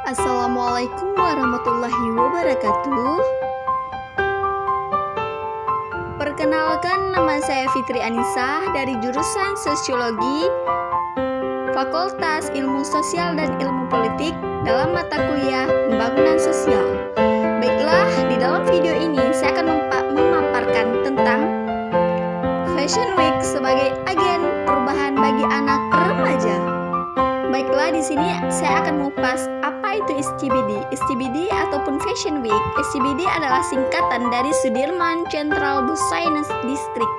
Assalamualaikum warahmatullahi wabarakatuh. Perkenalkan, nama saya Fitri Anissa dari jurusan Sosiologi, Fakultas Ilmu Sosial dan Ilmu Politik dalam mata kuliah Pembangunan Sosial. Baiklah, di dalam video ini saya akan memaparkan tentang Fashion Week sebagai agen perubahan bagi anak remaja. Baiklah, di sini saya akan mengupas apa itu SCBD. SCBD ataupun Fashion Week. SCBD adalah singkatan dari Sudirman Central Busines District.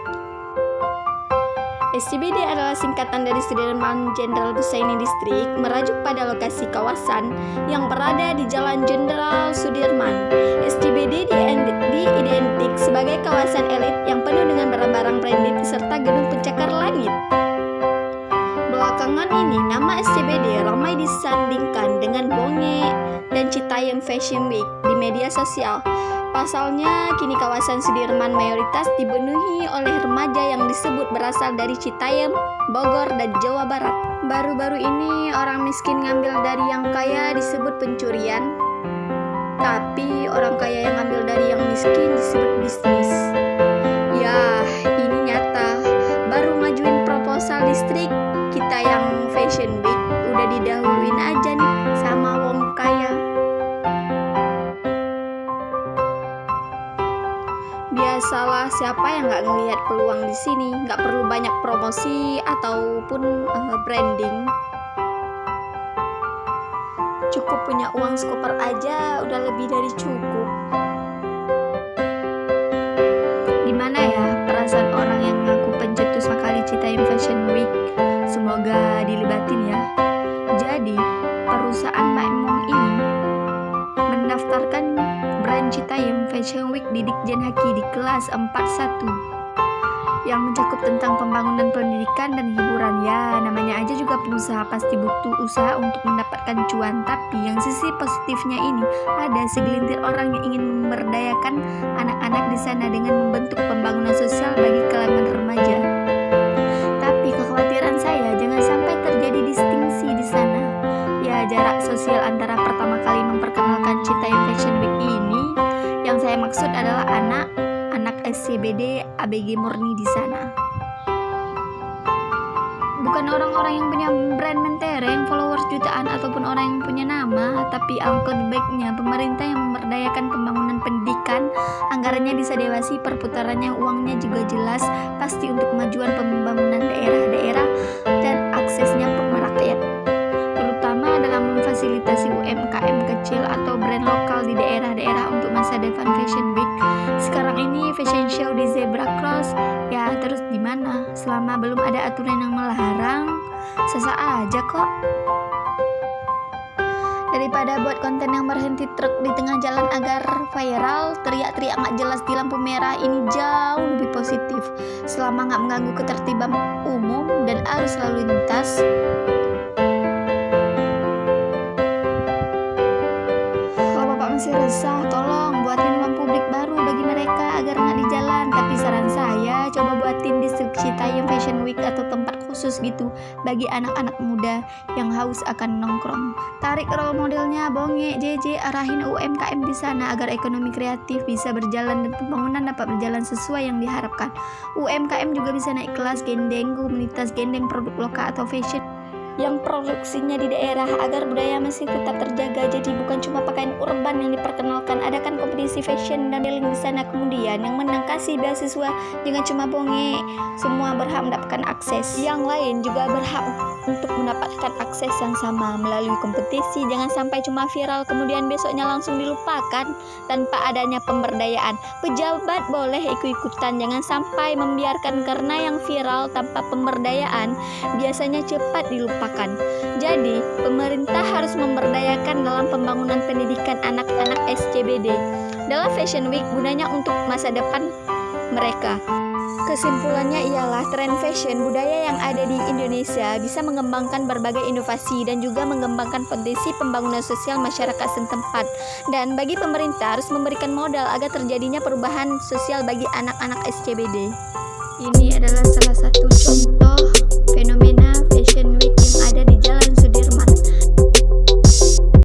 SCBD adalah singkatan dari Sudirman Jenderal Busines District, merujuk pada lokasi kawasan yang berada di Jalan Jenderal Sudirman. SCBD diidentik sebagai kawasan elit yang penuh dengan barang-barang branded serta gedung pencakar langit. Belakangan ini, nama SCBD ramai disandingkan dengan Bonge dan Citayam Fashion Week di media sosial. Pasalnya, kini kawasan Sudirman mayoritas dipenuhi oleh remaja yang disebut berasal dari Citayam, Bogor, dan Jawa Barat. Baru-baru ini, orang miskin ngambil dari yang kaya disebut pencurian, tapi orang kaya yang ngambil dari yang miskin disebut bisnis. Ya, ini nyata. Baru ngajuin proposal listrik, kita yang Fashion Week udah didahuluin aja nih sama wong kaya. Biasalah, siapa yang nggak ngelihat peluang di sini? Nggak perlu banyak promosi ataupun branding. Cukup punya uang sekoper aja udah lebih dari cukup. Gimana ya perasaan orang yang ngaku pencetus makali Citayam Fashion Week? Semoga dilibatin ya. Jadi, perusahaan Mbak Emong ini mendaftarkan brand Citayam Fashion Week di Ditjen Haki di kelas 41 yang mencakup tentang pembangunan pendidikan dan hiburan. Ya, namanya aja juga pengusaha, pasti butuh usaha untuk mendapatkan cuan. Tapi yang sisi positifnya ini, ada segelintir orang yang ingin memberdayakan anak-anak di sana dengan membentuk pembangunan sosial bagi kalangan remaja. Tapi kekhawatiran saya jangan sampai terjadi distingsi di sana. Ya, jarak sosial antara pertama kali memperkenalkan Citayam Fashion Week ini, yang saya maksud adalah anak SCBD ABG murni di sana. Bukan orang-orang yang punya brand mentereng, followers jutaan, ataupun orang yang punya nama, tapi alangkah lebih baiknya pemerintah yang memberdayakan pembangunan pendidikan, anggarannya disadewasi, perputarannya uangnya juga jelas, pasti untuk kemajuan pembangunan daerah-daerah dan aksesnya rakyat, terutama dalam memfasilitasi UMKM kecil atau brand lokal di daerah-daerah untuk masa depan Fashion Week. Sekarang ini fashion show di Zebra Cross, ya terus di mana? Selama belum ada aturan yang melarang, sesa aja kok. Daripada buat konten yang berhenti truk di tengah jalan agar viral, teriak-teriak nggak jelas di lampu merah, ini jauh lebih positif. Selama nggak mengganggu ketertiban umum dan arus lalu lintas. Kalau Bapak masih resah, tolong buatin ruang publik baru bagi mereka agar nggak di jalan. Tapi saran saya, coba buatin distrik Citayam Fashion Week atau tempat khusus gitu bagi anak-anak muda yang haus akan nongkrong. Tarik role modelnya Bonge, JJ, arahin UMKM di sana agar ekonomi kreatif bisa berjalan dan pembangunan dapat berjalan sesuai yang diharapkan. UMKM juga bisa naik kelas, gendeng komunitas, gendeng produk lokal atau fashion yang produksinya di daerah agar budaya masih tetap terjaga. Jadi bukan cuma pakaian urban yang diperkenalkan, adakan kompetisi fashion dan modeling di sana. Kemudian yang menang kasih beasiswa, jangan cuma Bonge, semua berhak mendapatkan akses. Yang lain juga berhak untuk mendapatkan akses yang sama melalui kompetisi. Jangan sampai cuma viral kemudian besoknya langsung dilupakan tanpa adanya pemberdayaan. Pejabat boleh ikut-ikutan, jangan sampai membiarkan, karena yang viral tanpa pemberdayaan biasanya cepat dilupakan. Jadi, pemerintah harus memberdayakan dalam pembangunan pendidikan anak-anak SCBD. Dalam Fashion Week gunanya untuk masa depan mereka. Kesimpulannya ialah tren fashion budaya yang ada di Indonesia bisa mengembangkan berbagai inovasi dan juga mengembangkan potensi pembangunan sosial masyarakat setempat. Dan bagi pemerintah harus memberikan modal agar terjadinya perubahan sosial bagi anak-anak SCBD. Ini adalah salah satu contoh